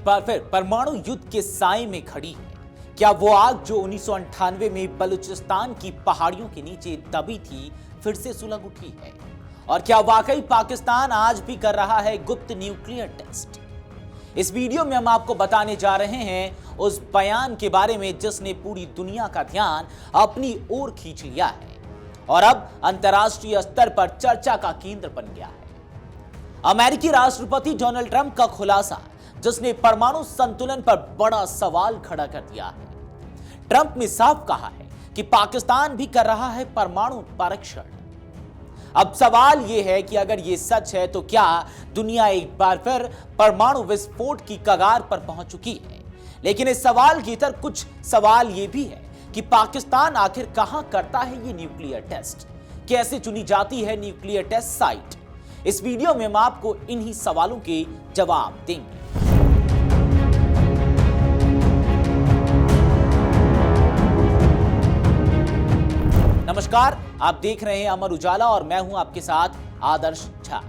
बार फिर परमाणु युद्ध के साए में खड़ी है। क्या वो आग जो 1998 में बलूचिस्तान की पहाड़ियों के नीचे दबी थी फिर से सुलग उठी है? और क्या वाकई पाकिस्तान आज भी कर रहा है गुप्त न्यूक्लियर टेस्ट? इस वीडियो में हम आपको बताने जा रहे हैं उस बयान के बारे में जिसने पूरी दुनिया का ध्यान अपनी ओर खींच लिया है और अब अंतर्राष्ट्रीय स्तर पर चर्चा का केंद्र बन गया है। अमेरिकी राष्ट्रपति डोनाल्ड ट्रंप का खुलासा जिसने परमाणु संतुलन पर बड़ा सवाल खड़ा कर दिया है। ट्रंप ने साफ कहा है कि पाकिस्तान भी कर रहा है परमाणु परीक्षण। अब सवाल यह है कि अगर यह सच है तो क्या दुनिया एक बार फिर परमाणु विस्फोट की कगार पर पहुंच चुकी है? लेकिन इस सवाल की तरफ कुछ सवाल यह भी है कि पाकिस्तान आखिर कहां करता है ये न्यूक्लियर टेस्ट? कैसे चुनी जाती है न्यूक्लियर टेस्ट साइट? इस वीडियो में हम आपको इन्हीं सवालों के जवाब देंगे। नमस्कार, आप देख रहे हैं अमर उजाला और मैं हूं आपके साथ आदर्श झा।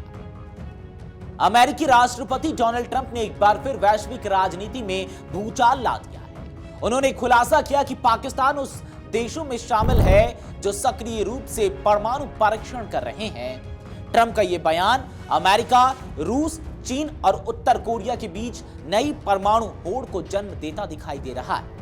अमेरिकी राष्ट्रपति डोनाल्ड ट्रंप ने एक बार फिर वैश्विक राजनीति में भूचाल ला दिया है। उन्होंने खुलासा किया कि पाकिस्तान उस देशों में शामिल है जो सक्रिय रूप से परमाणु परीक्षण कर रहे हैं। ट्रंप का यह बयान अमेरिका, रूस, चीन और उत्तर कोरिया के बीच नई परमाणु होड़ को जन्म देता दिखाई दे रहा है।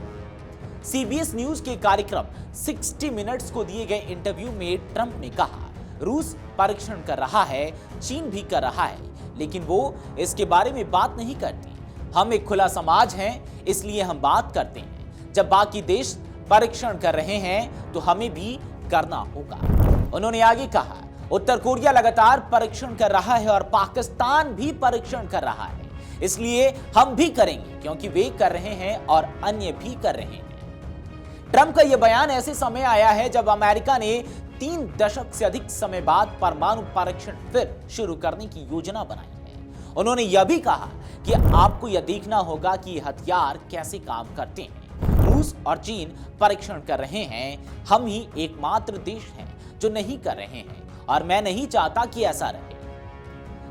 सीबीएस न्यूज के कार्यक्रम 60 मिनट्स को दिए गए इंटरव्यू में ट्रंप ने कहा, रूस परीक्षण कर रहा है, चीन भी कर रहा है, लेकिन वो इसके बारे में बात नहीं करती। हम एक खुला समाज हैं, इसलिए हम बात करते हैं। जब बाकी देश परीक्षण कर रहे हैं तो हमें भी करना होगा। उन्होंने आगे कहा, उत्तर कोरिया लगातार परीक्षण कर रहा है और पाकिस्तान भी परीक्षण कर रहा है, इसलिए हम भी करेंगे क्योंकि वे कर रहे हैं और अन्य भी कर रहे हैं। ट्रंप का यह बयान ऐसे समय आया है जब अमेरिका ने 3 दशक से अधिक समय बाद परमाणु परीक्षण फिर शुरू करने की योजना बनाई है। उन्होंने यह भी कहा कि आपको यह देखना होगा कि ये हथियार कैसे काम करते हैं। रूस और चीन परीक्षण कर रहे हैं, हम ही एकमात्र देश हैं जो नहीं कर रहे हैं और मैं नहीं चाहता कि ऐसा रहे।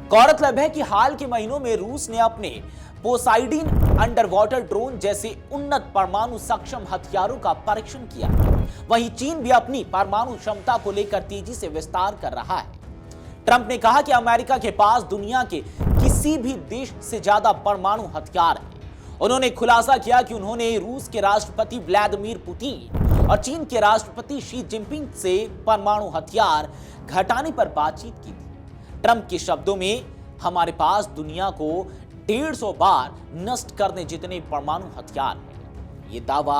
गौरतलब है कि हाल के महीनों में रूस ने अपने पोसाइडन अंडर वाटर ड्रोन जैसे उन्नत परमाणु सक्षम हथियारों का परीक्षण किया। वहीं चीन भी अपनी परमाणु क्षमता को लेकर तेजी से विस्तार कर रहा है। ट्रंप ने कहा कि अमेरिका के पास दुनिया के किसी भी देश से ज्यादा परमाणु हथियार है। उन्होंने खुलासा किया कि उन्होंने रूस के राष्ट्रपति व्लादिमीर पुतिन और चीन के राष्ट्रपति शी जिनपिंग से परमाणु हथियार घटाने पर बातचीत की थी। ट्रंप के शब्दों में, हमारे पास दुनिया को 150 बार नष्ट करने जितने परमाणु हथियार हैं। यह दावा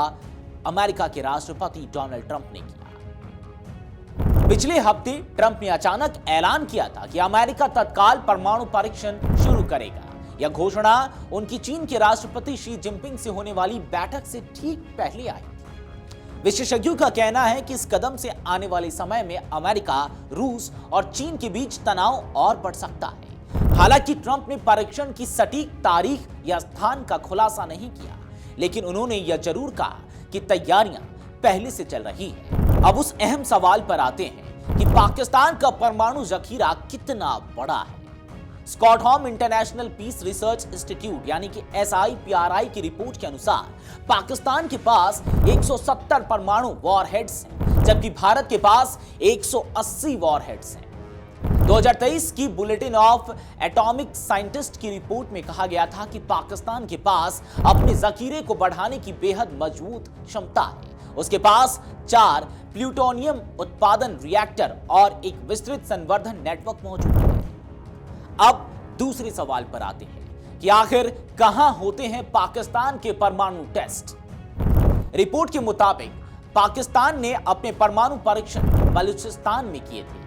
अमेरिका के राष्ट्रपति डोनाल्ड ट्रंप ने किया। पिछले हफ्ते ट्रंप ने अचानक ऐलान किया था कि अमेरिका तत्काल परमाणु परीक्षण शुरू करेगा। यह घोषणा उनकी चीन के राष्ट्रपति शी जिनपिंग से होने वाली बैठक से ठीक पहले आई थी। विशेषज्ञों का कहना है कि इस कदम से आने वाले समय में अमेरिका, रूस और चीन के बीच तनाव और बढ़ सकता है। हालांकि ट्रंप ने परीक्षण की सटीक तारीख या स्थान का खुलासा नहीं किया, लेकिन उन्होंने यह जरूर कहा कि तैयारियां पहले से चल रही है। अब उस अहम सवाल पर आते हैं कि पाकिस्तान का परमाणु जखीरा कितना बड़ा है। Stockholm International Peace Research Institute यानी कि SIPRI की रिपोर्ट के अनुसार पाकिस्तान के पास 170 परमाणु वॉरहेड्स हैं, जबकि भारत के पास 180 वॉरहेड्स हैं। 2023 की बुलेटिन ऑफ एटॉमिक साइंटिस्ट की रिपोर्ट में कहा गया था कि पाकिस्तान के पास अपने जखीरे को बढ़ाने की बेहद मजबूत क्षमता है। उसके पास 4 प्लूटोनियम उत्पादन रिएक्टर और एक विस्तृत संवर्धन नेटवर्क मौजूद है। अब दूसरे सवाल पर आते हैं कि आखिर कहां होते हैं पाकिस्तान के परमाणु टेस्ट? रिपोर्ट के मुताबिक पाकिस्तान ने अपने परमाणु परीक्षण बलूचिस्तान में किए थे।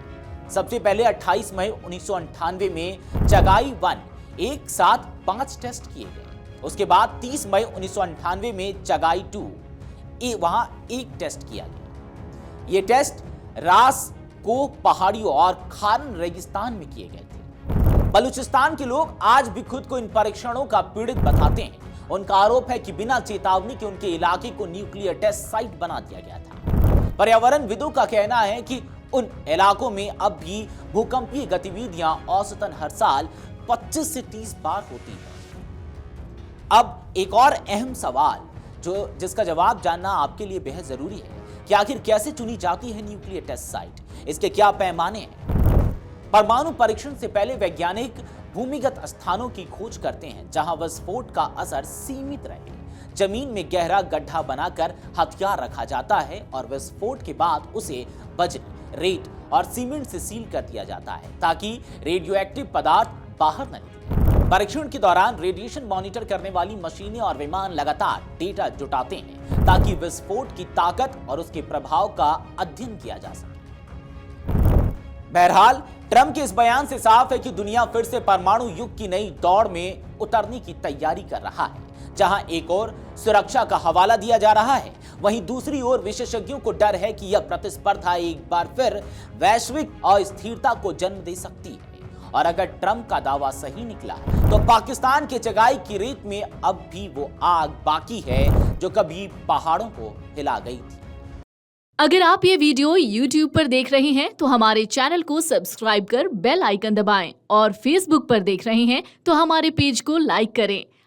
सबसे पहले 28 मई 1998 में चगाई 1 एक साथ 5 टेस्ट किए गए। उसके बाद 30 मई 1998 में चगाई 2 वहां 1 टेस्ट किया गया। ये टेस्ट रास को पहाड़ियों और खारन रेगिस्तान में किए गए थे। बलूचिस्तान के लोग आज भी खुद को इन परीक्षणों का पीड़ित बताते हैं। उनका आरोप है कि बिना चेतावनी के उनके इलाके को न्यूक्लियर टेस्ट साइट बना दिया गया था। पर्यावरणविदों का कहना है कि उन इलाकों में अब भी भूकंपीय गतिविधियां औसतन हर साल 25 से 30 बार होती है। अब एक और अहम सवाल जिसका जवाब जानना आपके लिए बेहद जरूरी है कि आखिर कैसे चुनी जाती है न्यूक्लियर टेस्ट साइट, इसके क्या पैमाने हैं। परमाणु परीक्षण से पहले वैज्ञानिक भूमिगत स्थानों की खोज करते हैं जहां विस्फोट का असर सीमित रहे। जमीन में गहरा गड्ढा बनाकर हथियार रखा जाता है और विस्फोट के बाद उसे बजरी, रेत और सीमेंट से सील कर दिया जाता है ताकि रेडियो एक्टिव पदार्थ बाहर न निकले। परीक्षण के दौरान रेडिएशन मॉनिटर करने वाली मशीनें और विमान लगातार डेटा जुटाते हैं ताकि विस्फोट की ताकत और उसके प्रभाव का अध्ययन किया जा सके। बहरहाल ट्रंप के इस बयान से साफ है कि दुनिया फिर से परमाणु युग की नई दौड़ में उतरने की तैयारी कर रहा है। जहां एक ओर सुरक्षा का हवाला दिया जा रहा है, वहीं दूसरी ओर विशेषज्ञों को डर है कि यह प्रतिस्पर्धा एक बार फिर वैश्विक अस्थिरता को जन्म दे सकती है। और अगर ट्रंप का दावा सही निकला तो पाकिस्तान के चगाई की रेत में अब भी वो आग बाकी है जो कभी पहाड़ों को हिला गई थी। अगर आप ये वीडियो YouTube पर देख रहे हैं तो हमारे चैनल को सब्सक्राइब कर बेल आइकन दबाएं और Facebook पर देख रहे हैं तो हमारे पेज को लाइक करें।